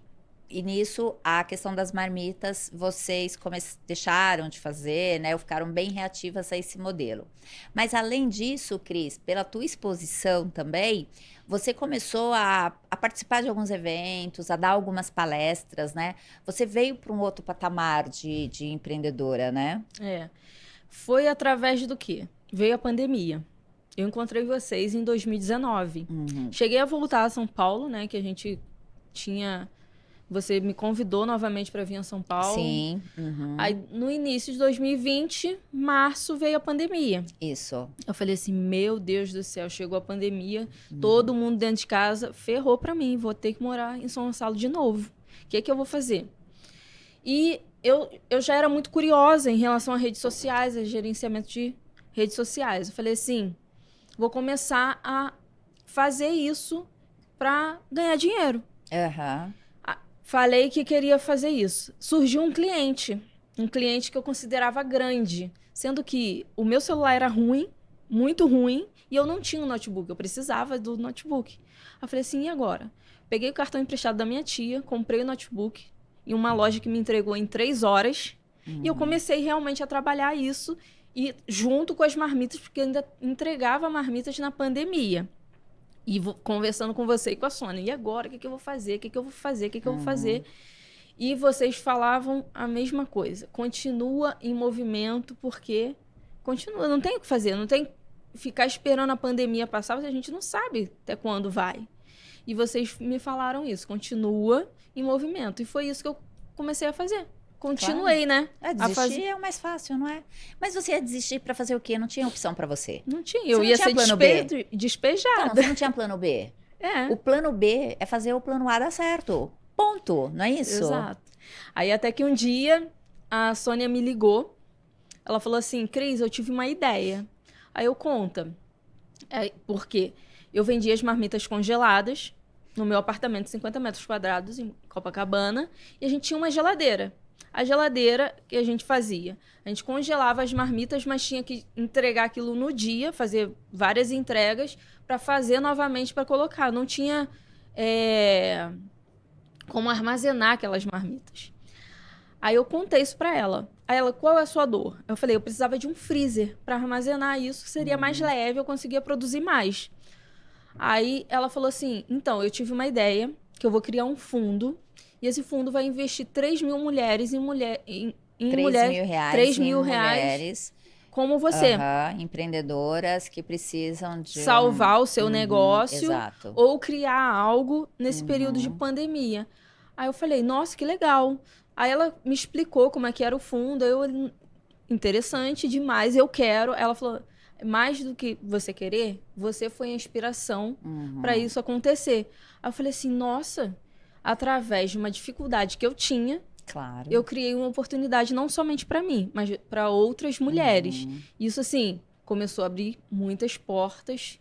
Speaker 1: nisso, a questão das marmitas, vocês deixaram de fazer, né? Ou ficaram bem reativas a esse modelo. Mas além disso, Cris, pela tua exposição também, você começou a participar de alguns eventos, a dar algumas palestras, né? Você veio para um outro patamar de empreendedora, né?
Speaker 2: É. Foi através do quê? Veio a pandemia. Eu encontrei vocês em 2019.
Speaker 1: Uhum.
Speaker 2: Cheguei a voltar a São Paulo, né? Que a gente tinha. Você me convidou novamente para vir a São Paulo.
Speaker 1: Sim, uhum,
Speaker 2: Aí, no início de 2020, março, veio a pandemia.
Speaker 1: isso.
Speaker 2: Eu falei assim: meu Deus do céu, chegou a pandemia, todo mundo dentro de casa, ferrou para mim, vou ter que morar em São Gonçalo de novo. O que eu vou fazer? E eu já era muito curiosa em relação a redes sociais, a gerenciamento de redes sociais. Eu falei assim, vou começar a fazer isso para ganhar dinheiro.
Speaker 1: Aham.
Speaker 2: Falei que queria fazer isso. Surgiu um cliente que eu considerava grande, sendo que o meu celular era ruim, muito ruim, E eu não tinha um notebook, eu precisava do notebook. Eu falei assim, e agora? Peguei o cartão emprestado da minha tia, comprei o notebook em uma loja que me entregou em 3 horas. E eu comecei realmente a trabalhar isso, e junto com as marmitas, porque eu ainda entregava marmitas na pandemia. E conversando com você e com a Sônia. E agora, o que eu vou fazer? O que eu vou fazer? O que eu vou fazer? E vocês falavam a mesma coisa. Continua em movimento, porque continua, não tem o que fazer, não tem ficar esperando a pandemia passar, a gente não sabe até quando vai. E vocês me falaram isso, continua em movimento. E foi isso que eu comecei a fazer. Continuei,
Speaker 1: claro,
Speaker 2: né?
Speaker 1: Desistir é o mais fácil, não é? Mas você ia desistir para fazer o quê? Não tinha opção para você.
Speaker 2: Não tinha,
Speaker 1: Você
Speaker 2: eu
Speaker 1: não
Speaker 2: ia
Speaker 1: tinha
Speaker 2: ser
Speaker 1: plano B?
Speaker 2: despejada.
Speaker 1: Então, você não tinha plano B.
Speaker 2: É.
Speaker 1: O plano B é fazer o plano A dar certo. Ponto, não é isso?
Speaker 2: Exato. Aí até que um dia a Sônia me ligou. Ela falou assim, Cris, eu tive uma ideia. Aí eu conta. Porque eu vendia as marmitas congeladas no meu apartamento, 50 metros quadrados, em Copacabana. E a gente tinha uma geladeira. A geladeira que a gente fazia. A gente congelava as marmitas, mas tinha que entregar aquilo no dia, fazer várias entregas para fazer novamente para colocar. Não tinha como armazenar aquelas marmitas. Aí eu contei isso para ela. Aí ela, qual é a sua dor? Eu falei, eu precisava de um freezer para armazenar isso, que seria mais leve, eu conseguia produzir mais. Aí ela falou assim, então, eu tive uma ideia, que eu vou criar um fundo, e esse fundo vai investir 3 mil mulheres em
Speaker 1: 3 mil reais
Speaker 2: 3
Speaker 1: em
Speaker 2: mil
Speaker 1: mulheres
Speaker 2: como você.
Speaker 1: Empreendedoras que precisam de
Speaker 2: salvar o seu negócio,
Speaker 1: exato.
Speaker 2: ou criar algo nesse período de pandemia. Aí eu falei, nossa, que legal. Aí ela me explicou como é que era o fundo, interessante demais, eu quero. Ela falou, mais do que você querer, você foi a inspiração para isso acontecer. Aí eu falei assim, nossa, através de uma dificuldade que eu tinha,
Speaker 1: claro,
Speaker 2: eu criei uma oportunidade não somente para mim, mas para outras mulheres. Isso, assim, começou a abrir muitas portas,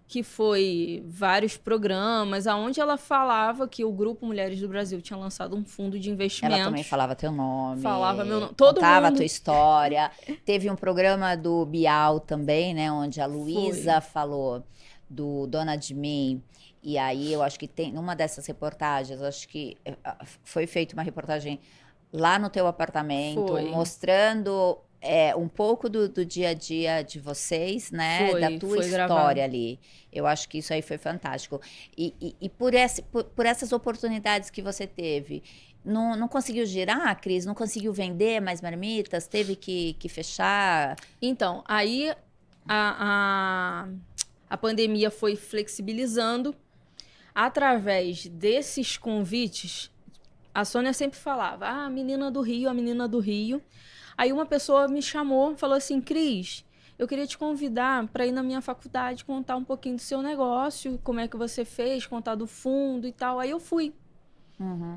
Speaker 2: que foi vários programas, onde ela falava que o Grupo Mulheres do Brasil tinha lançado um fundo de investimentos.
Speaker 1: Ela também falava teu nome.
Speaker 2: Falava meu nome.
Speaker 1: Contava a tua história. Teve um programa do Bial também, né? Onde a Luísa falou do Dona de Mim. E aí eu acho que tem numa dessas reportagens, acho que foi feita uma reportagem lá no teu apartamento, mostrando um pouco do dia a dia de vocês, né? Da tua história ali. Eu acho que isso aí foi fantástico. E por essas oportunidades que você teve, não conseguiu girar, Cris? Não conseguiu vender mais marmitas? Teve que fechar?
Speaker 2: Então, aí a pandemia foi flexibilizando. Através desses convites, a Sônia sempre falava, a menina do Rio, a menina do Rio. Aí uma pessoa me chamou, falou assim, Cris, eu queria te convidar para ir na minha faculdade, contar um pouquinho do seu negócio, como é que você fez, contar do fundo e tal. Aí eu fui.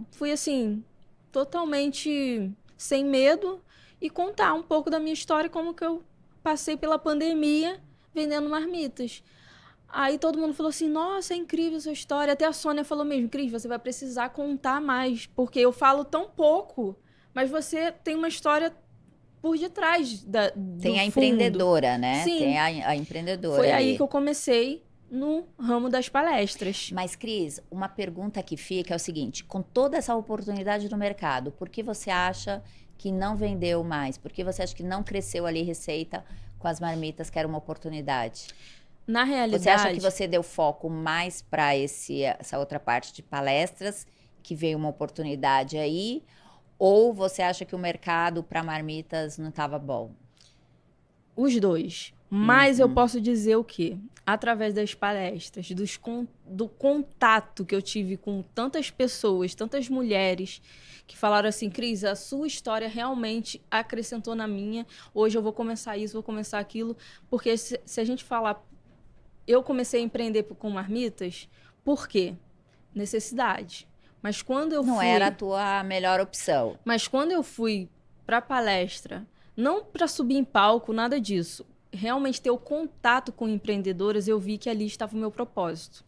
Speaker 2: Fui assim, totalmente sem medo, e contar um pouco da minha história, como que eu passei pela pandemia vendendo marmitas. Aí todo mundo falou assim, nossa, é incrível a sua história. Até a Sônia falou mesmo, Cris, você vai precisar contar mais, porque eu falo tão pouco, mas você tem uma história por detrás do
Speaker 1: Tem a
Speaker 2: fundo.
Speaker 1: Empreendedora, né?
Speaker 2: Sim.
Speaker 1: Tem a empreendedora.
Speaker 2: Foi aí que eu comecei no ramo das palestras.
Speaker 1: Mas, Cris, uma pergunta que fica é o seguinte, com toda essa oportunidade no mercado, por que você acha que não vendeu mais? Por que você acha que não cresceu ali receita com as marmitas, que era uma oportunidade?
Speaker 2: Na realidade...
Speaker 1: Você acha que você deu foco mais para essa outra parte de palestras, que veio uma oportunidade aí, ou você acha que o mercado para marmitas não estava bom?
Speaker 2: Os dois. Mas eu posso dizer o quê? Através das palestras, do contato que eu tive com tantas pessoas, tantas mulheres, que falaram assim, Cris, a sua história realmente acrescentou na minha, hoje eu vou começar isso, vou começar aquilo, porque se a gente falar... Eu comecei a empreender com marmitas, por quê? Necessidade. Mas quando eu
Speaker 1: não
Speaker 2: fui...
Speaker 1: era a tua melhor opção.
Speaker 2: Mas quando eu fui para palestra, não para subir em palco, nada disso, realmente ter o contato com empreendedoras, eu vi que ali estava o meu propósito.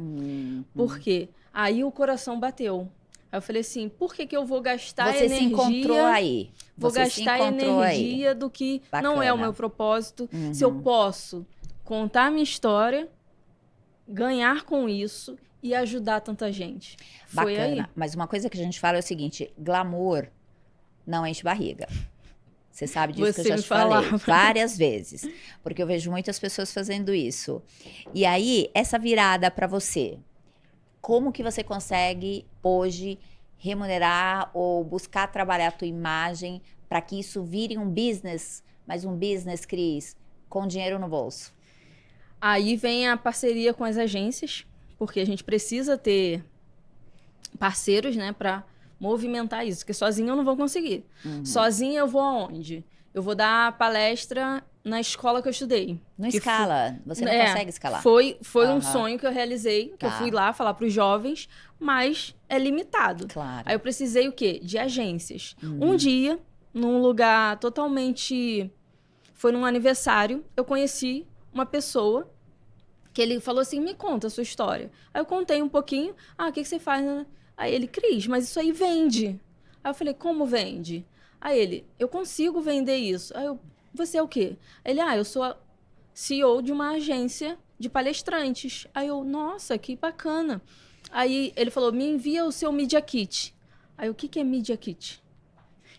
Speaker 2: Por quê? Aí o coração bateu. Aí eu falei assim, por que eu vou gastar
Speaker 1: energia... Você se encontrou aí.
Speaker 2: Vou gastar energia do que não é o meu propósito. Se eu posso contar a minha história ganhar com isso e ajudar tanta gente. Foi
Speaker 1: Bacana.
Speaker 2: aí.
Speaker 1: Mas uma coisa que a gente fala é o seguinte: glamour não enche barriga. Você sabe disso que eu
Speaker 2: Você
Speaker 1: já
Speaker 2: me
Speaker 1: te falei
Speaker 2: falava.
Speaker 1: várias vezes, porque eu vejo muitas pessoas fazendo isso. E aí, essa virada para você, como que você consegue hoje remunerar ou buscar trabalhar a tua imagem para que isso vire um business, mas um business, Cris, com dinheiro no bolso?
Speaker 2: Aí vem a parceria com as agências, porque a gente precisa ter parceiros, né, para movimentar isso, porque sozinha eu não vou conseguir. Sozinha eu vou aonde? Eu vou dar palestra na escola que eu estudei.
Speaker 1: Não
Speaker 2: que
Speaker 1: escala, você não
Speaker 2: É,
Speaker 1: consegue escalar.
Speaker 2: Foi um
Speaker 1: Aham.
Speaker 2: sonho que eu realizei, que eu
Speaker 1: Tá.
Speaker 2: fui lá falar para os jovens, mas é limitado.
Speaker 1: Claro.
Speaker 2: Aí eu precisei o quê? De agências. Um dia, num lugar totalmente... Foi num aniversário, eu conheci uma pessoa que ele falou assim, me conta a sua história. Aí eu contei um pouquinho, o que você faz? Né? Aí ele, Cris, mas isso aí vende. Aí eu falei, como vende? Aí ele, eu consigo vender isso. Aí eu, você é o quê? Ele, eu sou a CEO de uma agência de palestrantes. Aí eu, nossa, que bacana. Aí ele falou, me envia o seu Media Kit. Aí o que é Media Kit?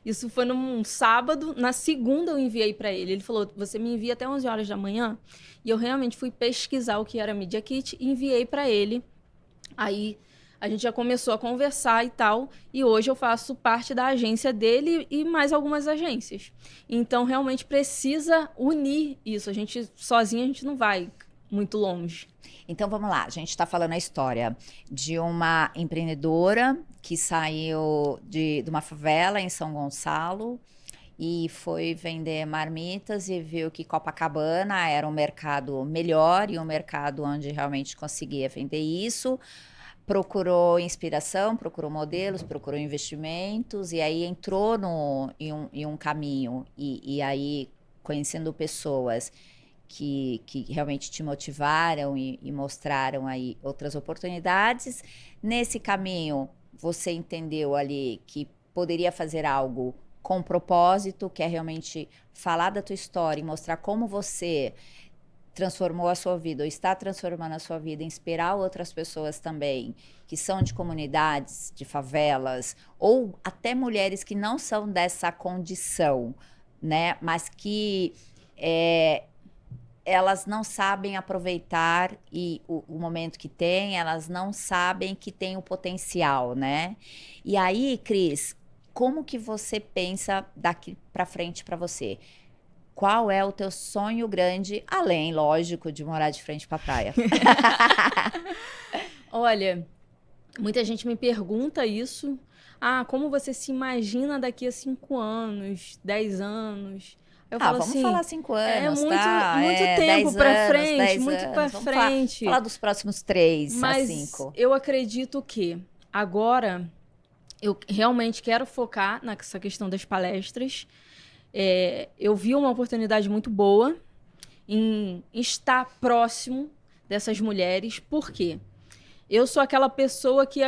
Speaker 2: Isso foi num sábado, na segunda eu enviei para ele. Ele falou, você me envia até 11 horas da manhã? E eu realmente fui pesquisar o que era Media Kit e enviei para ele. Aí a gente já começou a conversar e tal, e hoje eu faço parte da agência dele e mais algumas agências. Então, realmente precisa unir isso. Sozinha a gente não vai muito longe.
Speaker 1: Então vamos lá, a gente está falando a história de uma empreendedora que saiu de uma favela em São Gonçalo e foi vender marmitas e viu que Copacabana era um mercado melhor e um mercado onde realmente conseguia vender isso. Procurou inspiração, procurou modelos, procurou investimentos e aí entrou em um caminho e aí conhecendo pessoas que realmente te motivaram e mostraram aí outras oportunidades. Nesse caminho, você entendeu ali que poderia fazer algo com propósito, que é realmente falar da tua história e mostrar como você transformou a sua vida ou está transformando a sua vida, inspirar outras pessoas também, que são de comunidades, de favelas, ou até mulheres que não são dessa condição, né? Mas que elas não sabem aproveitar o momento que tem, elas não sabem que tem o potencial, né? E aí, Cris, como que você pensa daqui para frente para você? Qual é o teu sonho grande, além, lógico, de morar de frente para a praia?
Speaker 2: Olha, muita gente me pergunta isso. Como você se imagina daqui a 5 anos, 10 anos? Eu falo
Speaker 1: Vamos
Speaker 2: assim,
Speaker 1: falar 5 anos,
Speaker 2: muito,
Speaker 1: tá?
Speaker 2: muito
Speaker 1: 10
Speaker 2: tempo para
Speaker 1: anos,
Speaker 2: frente,
Speaker 1: 10
Speaker 2: muito
Speaker 1: anos.
Speaker 2: para
Speaker 1: Vamos
Speaker 2: frente.
Speaker 1: falar dos próximos 3 a
Speaker 2: Mas
Speaker 1: 5.
Speaker 2: eu acredito que agora eu realmente quero focar nessa questão das palestras. Eu vi uma oportunidade muito boa em estar próximo dessas mulheres. Por quê? Eu sou aquela pessoa que...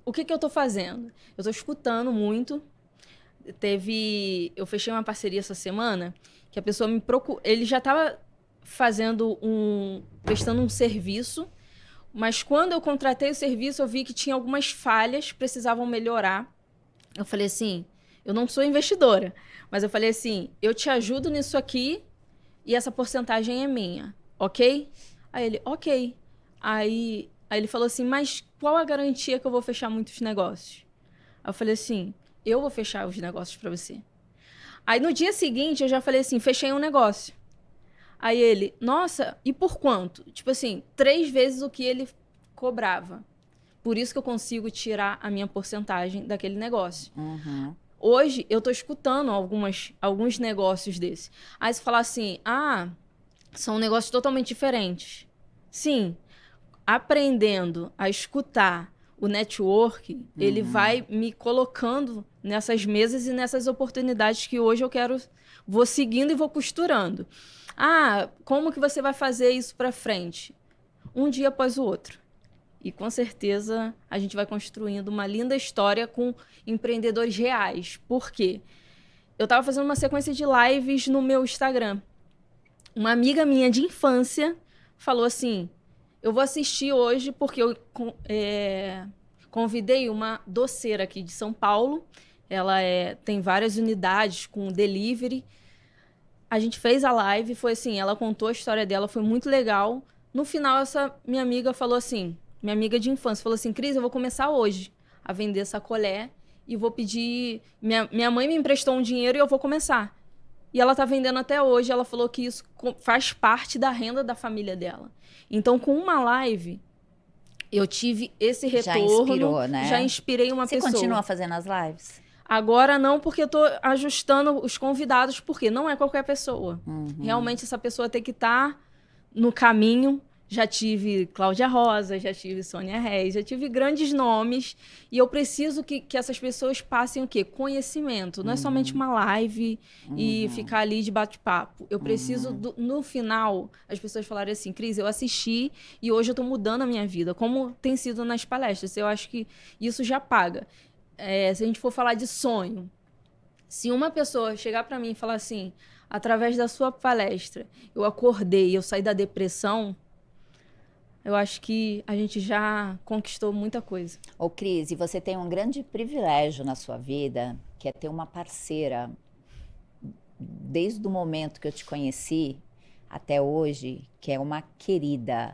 Speaker 2: O que eu estou fazendo? Eu estou escutando muito. Eu fechei uma parceria essa semana que a pessoa me procurou. Ele já estava prestando um serviço, mas quando eu contratei o serviço, eu vi que tinha algumas falhas que precisavam melhorar. Eu falei assim, eu não sou investidora, mas eu falei assim, eu te ajudo nisso aqui e essa porcentagem é minha, ok? Aí ele, ok. Aí ele falou assim, mas qual a garantia que eu vou fechar muitos negócios? Aí eu falei assim, eu vou fechar os negócios para você. Aí no dia seguinte eu já falei assim, fechei um negócio. Aí ele, nossa, e por quanto? Tipo assim, 3 vezes o que ele cobrava. Por isso que eu consigo tirar a minha porcentagem daquele negócio.
Speaker 1: Uhum.
Speaker 2: Hoje eu tô escutando alguns negócios desses. Aí você fala assim, são negócios totalmente diferentes. Sim, aprendendo a escutar o network, ele vai me colocando nessas mesas e nessas oportunidades que hoje vou seguindo e vou costurando. Como que você vai fazer isso para frente? Um dia após o outro. E com certeza a gente vai construindo uma linda história com empreendedores reais. Por quê? Eu estava fazendo uma sequência de lives no meu Instagram. Uma amiga minha de infância falou assim, eu vou assistir hoje porque eu convidei uma doceira aqui de São Paulo. Ela tem várias unidades com delivery. A gente fez a live, foi assim, ela contou a história dela, foi muito legal. No final, essa minha amiga falou assim, minha amiga de infância, falou assim, Cris, eu vou começar hoje a vender sacolé e vou pedir... Minha mãe me emprestou um dinheiro e eu vou começar. E ela tá vendendo até hoje, ela falou que isso faz parte da renda da família dela. Então, com uma live, eu tive esse retorno.
Speaker 1: Já inspirou, né?
Speaker 2: Já inspirei uma pessoa.
Speaker 1: Você continua fazendo as lives?
Speaker 2: Agora não, porque eu tô ajustando os convidados, porque não é qualquer pessoa. Realmente essa pessoa tem que estar no caminho. Já tive Cláudia Rosa, já tive Sônia Reis, já tive grandes nomes. E eu preciso que essas pessoas passem o quê? Conhecimento. Não é somente uma live e ficar ali de bate-papo. Eu preciso, no final, as pessoas falarem assim, Cris, eu assisti e hoje eu tô mudando a minha vida. Como tem sido nas palestras. Eu acho que isso já paga. Se a gente for falar de sonho, se uma pessoa chegar para mim e falar assim, através da sua palestra, eu acordei, eu saí da depressão, eu acho que a gente já conquistou muita coisa.
Speaker 1: Ô, Cris, e você tem um grande privilégio na sua vida, que é ter uma parceira, desde o momento que eu te conheci até hoje, que é uma querida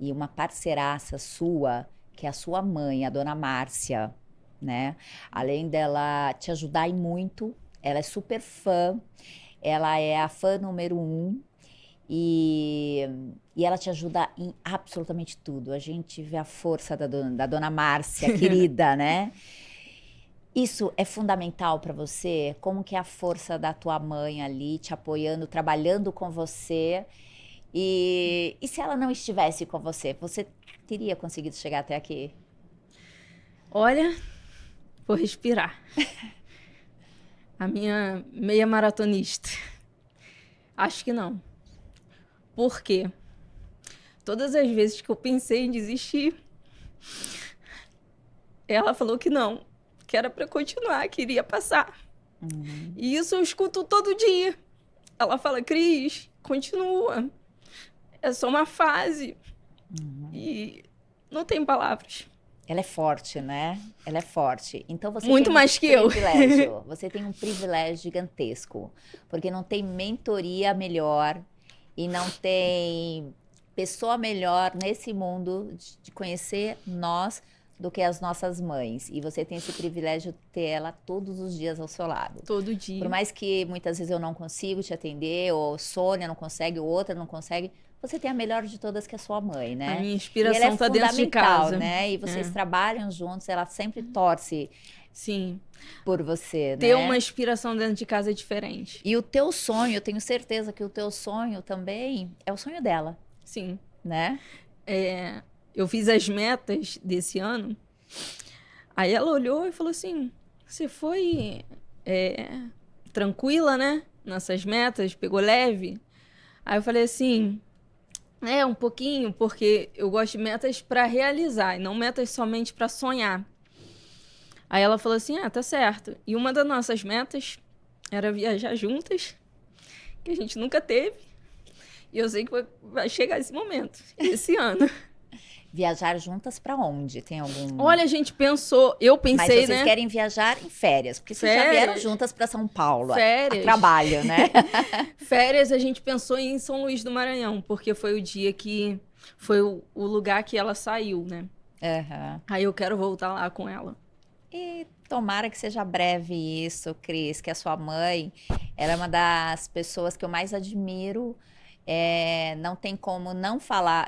Speaker 1: e uma parceiraça sua, que é a sua mãe, a dona Márcia, né? Além dela te ajudar em muito, ela é super fã, ela é a fã número 1 e ela te ajuda em absolutamente tudo. A gente vê a força da dona Márcia, querida, né? Isso é fundamental para você? Como que é a força da tua mãe ali, te apoiando, trabalhando com você? E se ela não estivesse com você, você teria conseguido chegar até aqui?
Speaker 2: Olha, vou respirar. A minha meia maratonista. Acho que não. Por quê? Todas as vezes que eu pensei em desistir, ela falou que não, que era para continuar, que iria passar. E isso eu escuto todo dia. Ela fala, Cris, continua. É só uma fase. E não tem palavras.
Speaker 1: Ela é forte, né? Ela é forte. Então você
Speaker 2: Muito
Speaker 1: tem
Speaker 2: mais que eu.
Speaker 1: Privilégio. Você tem um privilégio gigantesco, porque não tem mentoria melhor e não tem pessoa melhor nesse mundo de conhecer nós do que as nossas mães. E você tem esse privilégio de ter ela todos os dias ao seu lado.
Speaker 2: Todo dia.
Speaker 1: Por mais que muitas vezes eu não consigo te atender, ou Sônia não consegue, ou outra não consegue, você tem a melhor de todas, que é a sua mãe, né?
Speaker 2: A minha
Speaker 1: E
Speaker 2: inspiração
Speaker 1: ela é
Speaker 2: tá dentro de
Speaker 1: fundamental,
Speaker 2: casa.
Speaker 1: né? E vocês trabalham juntos, ela sempre torce
Speaker 2: Sim.
Speaker 1: por você,
Speaker 2: Ter
Speaker 1: né?
Speaker 2: uma inspiração dentro de casa é diferente.
Speaker 1: E o teu sonho, eu tenho certeza que o teu sonho também é o sonho dela,
Speaker 2: Sim.
Speaker 1: né?
Speaker 2: Eu fiz as metas desse ano. Aí ela olhou e falou assim, você foi tranquila, né? Nessas metas, pegou leve? Aí eu falei assim, um pouquinho, porque eu gosto de metas para realizar e não metas somente para sonhar. Aí ela falou assim, tá certo. E uma das nossas metas era viajar juntas, que a gente nunca teve. E eu sei que vai chegar esse momento, esse ano.
Speaker 1: Viajar juntas pra onde? Tem algum...
Speaker 2: Olha, a gente pensou, eu pensei,
Speaker 1: Mas vocês
Speaker 2: né?
Speaker 1: querem viajar em férias, porque vocês já vieram juntas pra São Paulo,
Speaker 2: Férias.
Speaker 1: a trabalho, né?
Speaker 2: Férias, a gente pensou em São Luís do Maranhão, porque foi o dia que... Foi o lugar que ela saiu, né?
Speaker 1: Uhum.
Speaker 2: Aí eu quero voltar lá com ela.
Speaker 1: E tomara que seja breve isso, Cris, que a sua mãe, ela é uma das pessoas que eu mais admiro. Não tem como não falar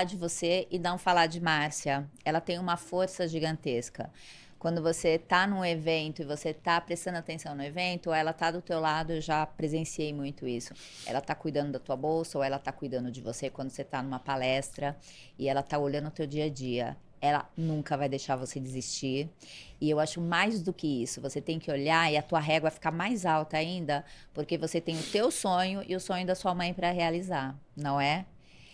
Speaker 1: de você e não falar de Márcia. Ela tem uma força gigantesca. Quando você está num evento e você está prestando atenção no evento, ela está do teu lado, eu já presenciei muito isso. Ela está cuidando da tua bolsa ou ela está cuidando de você quando você está numa palestra e ela está olhando o teu dia a dia. Ela nunca vai deixar você desistir. E eu acho mais do que isso. Você tem que olhar e a tua régua vai ficar mais alta ainda, porque você tem o teu sonho e o sonho da sua mãe para realizar, não é?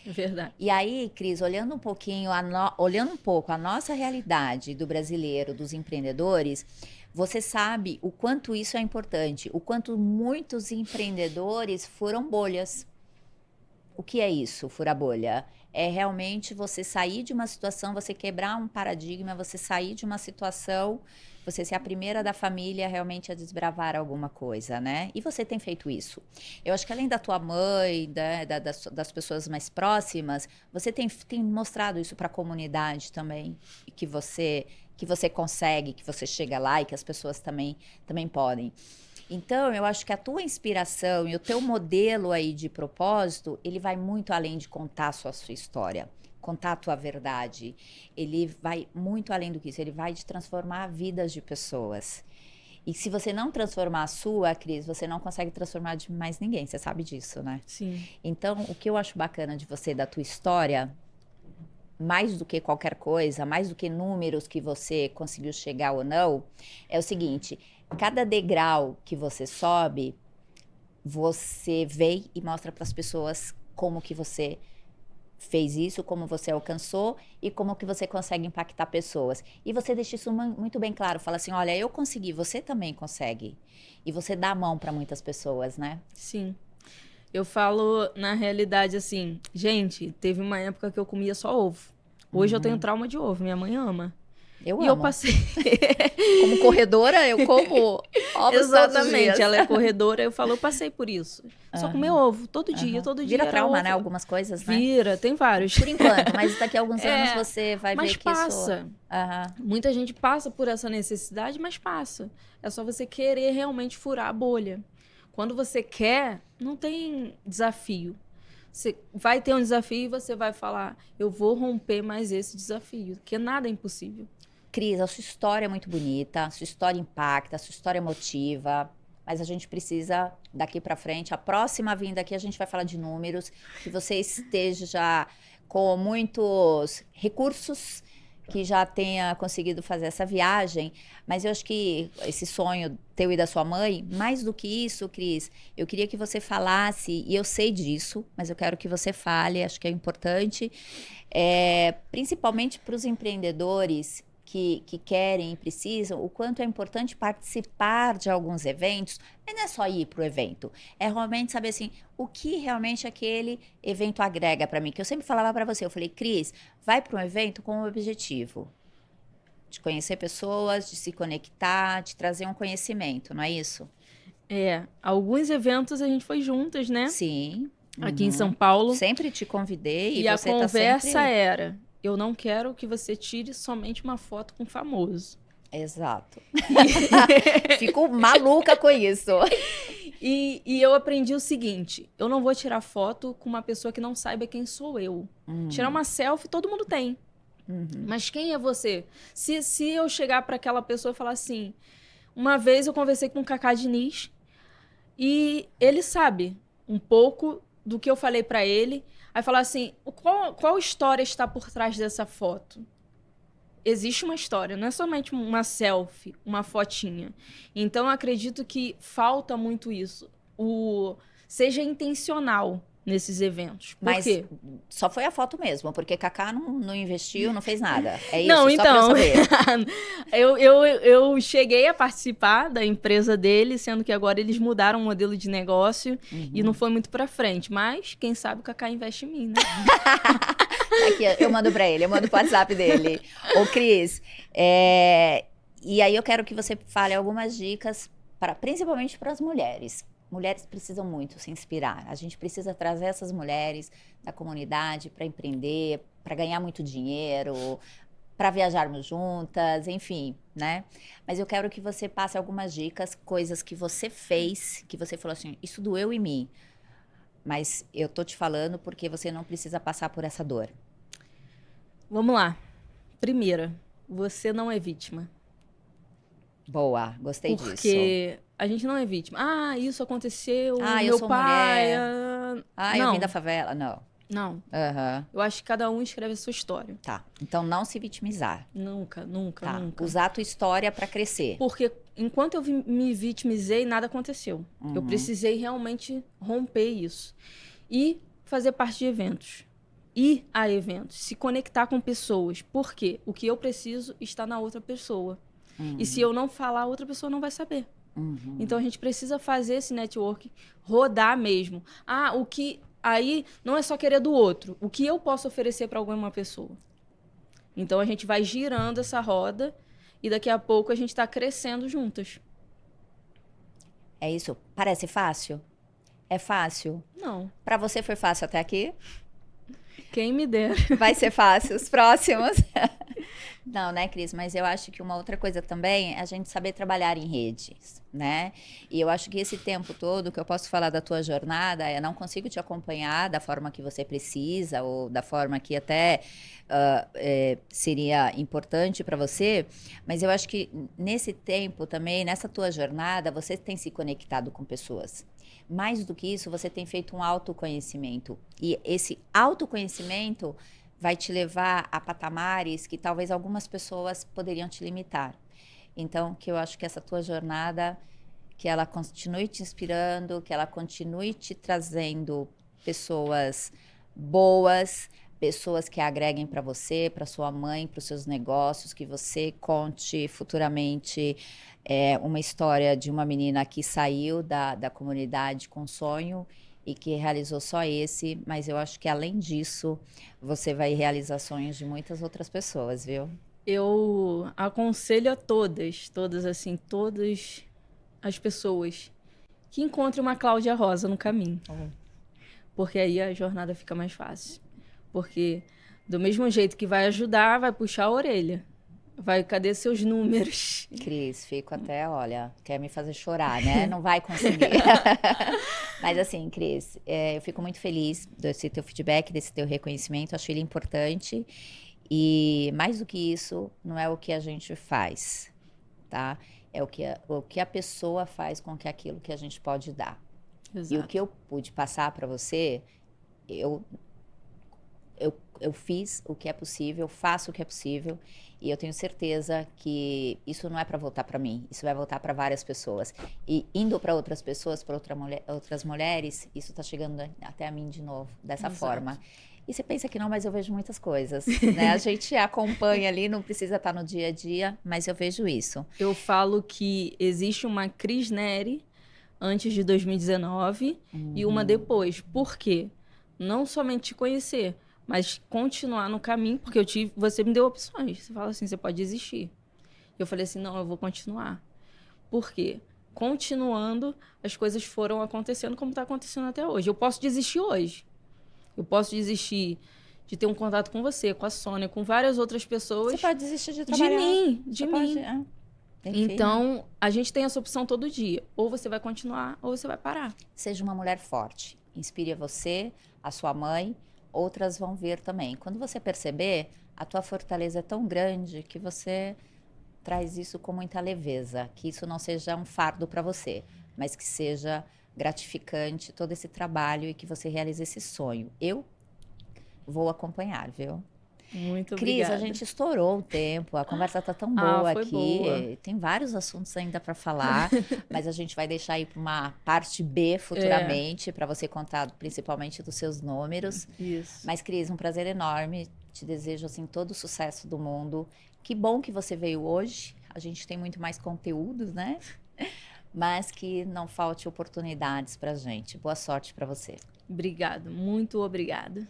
Speaker 2: Verdade.
Speaker 1: E aí, Cris, olhando um pouquinho, olhando um pouco a nossa realidade do brasileiro, dos empreendedores, você sabe o quanto isso é importante, o quanto muitos empreendedores foram bolhas. O que é isso, furar bolha? É realmente você sair de uma situação, você quebrar um paradigma, você sair de uma situação, você ser a primeira da família realmente a desbravar alguma coisa, né? E você tem feito isso. Eu acho que além da tua mãe, das pessoas mais próximas, você tem mostrado isso para a comunidade também, que você consegue, que você chega lá e que as pessoas também podem. Então, eu acho que a tua inspiração e o teu modelo aí de propósito, ele vai muito além de contar a sua história, contar a tua verdade. Ele vai muito além do que isso, ele vai te transformar vidas de pessoas. E se você não transformar a sua, Cris, você não consegue transformar de mais ninguém, você sabe disso, né?
Speaker 2: Sim.
Speaker 1: Então, o que eu acho bacana de você, da tua história, mais do que qualquer coisa, mais do que números que você conseguiu chegar ou não, é o seguinte: cada degrau que você sobe, você vê e mostra para as pessoas como que você fez isso, como você alcançou e como que você consegue impactar pessoas. E você deixa isso muito bem claro, fala assim: olha, eu consegui, você também consegue. E você dá a mão para muitas pessoas, né?
Speaker 2: Sim. Eu falo, na realidade, assim, gente, teve uma época que eu comia só ovo. Hoje eu tenho trauma de ovo, minha mãe ama.
Speaker 1: Eu
Speaker 2: E
Speaker 1: amo.
Speaker 2: eu passei.
Speaker 1: Como corredora, eu como ovos todos os dias.
Speaker 2: Exatamente, ela é corredora, eu falo, eu passei por isso. Só comer ovo, todo dia
Speaker 1: Vira
Speaker 2: era
Speaker 1: trauma,
Speaker 2: ovo.
Speaker 1: né? Algumas coisas, né?
Speaker 2: Vira, tem vários.
Speaker 1: Por enquanto, mas daqui a alguns anos você vai
Speaker 2: mas
Speaker 1: ver que
Speaker 2: passa.
Speaker 1: isso... Aham.
Speaker 2: Muita gente passa por essa necessidade, mas passa. É só você querer realmente furar a bolha. Quando você quer, não tem desafio. Você vai ter um desafio e você vai falar, eu vou romper mais esse desafio, porque nada é impossível.
Speaker 1: Cris, a sua história é muito bonita, a sua história impacta, a sua história motiva, mas a gente precisa, daqui para frente, a próxima vinda aqui, a gente vai falar de números, que você esteja já com muitos recursos, que já tenha conseguido fazer essa viagem, mas eu acho que esse sonho teu e da sua mãe, mais do que isso, Cris, eu queria que você falasse, e eu sei disso, mas eu quero que você fale, acho que é importante, principalmente para os empreendedores que querem e precisam, o quanto é importante participar de alguns eventos, mas não é só ir para o evento, é realmente saber assim, o que realmente aquele evento agrega para mim, que eu sempre falava para você, eu falei, Cris, vai para um evento com o objetivo de conhecer pessoas, de se conectar, de trazer um conhecimento, não é isso?
Speaker 2: Alguns eventos a gente foi juntas, né?
Speaker 1: Sim.
Speaker 2: Aqui em São Paulo.
Speaker 1: Sempre te convidei
Speaker 2: E a
Speaker 1: você
Speaker 2: conversa
Speaker 1: tá sempre...
Speaker 2: era, eu não quero que você tire somente uma foto com famoso.
Speaker 1: Exato. Fico maluca com isso.
Speaker 2: E eu aprendi o seguinte, eu não vou tirar foto com uma pessoa que não saiba quem sou eu. Tirar uma selfie todo mundo tem. Mas quem é você? Se eu chegar para aquela pessoa e falar assim, uma vez eu conversei com o Cacá Diniz e ele sabe um pouco do que eu falei para ele. Aí falar assim, qual história está por trás dessa foto? Existe uma história, não é somente uma selfie, uma fotinha. Então, eu acredito que falta muito isso. Seja intencional nesses eventos. Por
Speaker 1: Mas
Speaker 2: quê?
Speaker 1: só foi a foto mesmo, porque Kaká não investiu, não fez nada. É isso,
Speaker 2: Não,
Speaker 1: só
Speaker 2: então,
Speaker 1: pra eu saber.
Speaker 2: eu cheguei a participar da empresa dele, sendo que agora eles mudaram o modelo de negócio e não foi muito pra frente. Mas, quem sabe o Kaká investe em mim, né?
Speaker 1: Aqui, eu mando pra ele, eu mando pro WhatsApp dele. Ô, Cris, e aí eu quero que você fale algumas dicas, principalmente para as mulheres. Mulheres precisam muito se inspirar. A gente precisa trazer essas mulheres da comunidade para empreender, para ganhar muito dinheiro, para viajarmos juntas, enfim, né? Mas eu quero que você passe algumas dicas, coisas que você fez, que você falou assim, isso doeu em mim. Mas eu tô te falando porque você não precisa passar por essa dor.
Speaker 2: Vamos lá. Primeira, você não é vítima.
Speaker 1: Boa, gostei disso.
Speaker 2: Porque a gente não é vítima. Ah, isso aconteceu,
Speaker 1: eu
Speaker 2: meu
Speaker 1: sou
Speaker 2: pai...
Speaker 1: mulher. Eu vim da favela. Não.
Speaker 2: Não.
Speaker 1: Aham.
Speaker 2: Eu acho que cada um escreve a sua história.
Speaker 1: Tá. Então não se vitimizar.
Speaker 2: Nunca, nunca,
Speaker 1: Tá.
Speaker 2: nunca.
Speaker 1: Usar a tua história para crescer.
Speaker 2: Porque enquanto eu me vitimizei, nada aconteceu. Eu precisei realmente romper isso. E fazer parte de eventos. Ir a eventos. Se conectar com pessoas. Por quê? O que eu preciso está na outra pessoa. E se eu não falar, a outra pessoa não vai saber. Então a gente precisa fazer esse network rodar mesmo. Ah, o que Aí não é só querer do outro. O que eu posso oferecer para alguma pessoa? Então a gente vai girando essa roda e daqui a pouco a gente está crescendo juntas.
Speaker 1: É isso? Parece fácil? É fácil?
Speaker 2: Não.
Speaker 1: Para você foi fácil até aqui?
Speaker 2: Quem me dera.
Speaker 1: Vai ser fácil os próximos? Não, né, Cris? Mas eu acho que uma outra coisa também é a gente saber trabalhar em redes, né? E eu acho que esse tempo todo que eu posso falar da tua jornada, eu não consigo te acompanhar da forma que você precisa ou da forma que até seria importante para você, mas eu acho que nesse tempo também, nessa tua jornada, você tem se conectado com pessoas. Mais do que isso, você tem feito um autoconhecimento. E esse autoconhecimento vai te levar a patamares que talvez algumas pessoas poderiam te limitar. Então, que eu acho que essa tua jornada, que ela continue te inspirando, que ela continue te trazendo pessoas boas, pessoas que agreguem para você, para sua mãe, para os seus negócios, que você conte futuramente uma história de uma menina que saiu da comunidade com sonho e que realizou só esse, mas eu acho que além disso, você vai realizar sonhos de muitas outras pessoas, viu?
Speaker 2: Eu aconselho a todas assim, todas as pessoas que encontrem uma Cláudia Rosa no caminho. Porque aí a jornada fica mais fácil. Porque do mesmo jeito que vai ajudar, vai puxar a orelha. Vai, cadê seus números?
Speaker 1: Cris, fico até, olha, quer me fazer chorar, né? Não vai conseguir. Mas assim, Cris, eu fico muito feliz desse teu feedback, desse teu reconhecimento, acho ele importante. E mais do que isso, não é o que a gente faz, tá? É o que a pessoa faz com que aquilo que a gente pode dar.
Speaker 2: Exato.
Speaker 1: E o que eu pude passar para você, eu, eu fiz o que é possível, faço o que é possível. E eu tenho certeza que isso não é para voltar para mim, isso vai voltar para várias pessoas. E indo para outras pessoas, para outras mulheres, isso está chegando até a mim de novo, dessa
Speaker 2: Exato.
Speaker 1: forma. E você pensa que não, mas eu vejo muitas coisas, né? A gente acompanha ali, não precisa estar no dia a dia, mas eu vejo isso.
Speaker 2: Eu falo que existe uma Cris Neri antes de 2019 e uma depois. Por quê? Não somente te conhecer, mas continuar no caminho, porque você me deu opções. Você fala assim, você pode desistir. Eu falei assim, não, eu vou continuar. Por quê? Continuando, as coisas foram acontecendo como está acontecendo até hoje. Eu posso desistir hoje. Eu posso desistir de ter um contato com você, com a Sônia, com várias outras pessoas.
Speaker 1: Você pode desistir de trabalhar.
Speaker 2: De mim. Então, a gente tem essa opção todo dia. Ou você vai continuar, ou você vai parar.
Speaker 1: Seja uma mulher forte. Inspire você, a sua mãe, outras vão vir também. Quando você perceber, a tua fortaleza é tão grande que você traz isso com muita leveza. Que isso não seja um fardo para você, mas que seja gratificante todo esse trabalho e que você realize esse sonho. Eu vou acompanhar, viu?
Speaker 2: Muito
Speaker 1: Cris,
Speaker 2: obrigada.
Speaker 1: a gente estourou o tempo, a conversa tá tão boa
Speaker 2: foi
Speaker 1: aqui.
Speaker 2: boa.
Speaker 1: Tem vários assuntos ainda para falar, mas a gente vai deixar aí para uma parte B futuramente, para você contar principalmente dos seus números.
Speaker 2: Isso.
Speaker 1: Mas, Cris, um prazer enorme. Te desejo assim todo o sucesso do mundo. Que bom que você veio hoje. A gente tem muito mais conteúdos, né? Mas que não falte oportunidades pra gente. Boa sorte para você.
Speaker 2: Obrigada, muito obrigada.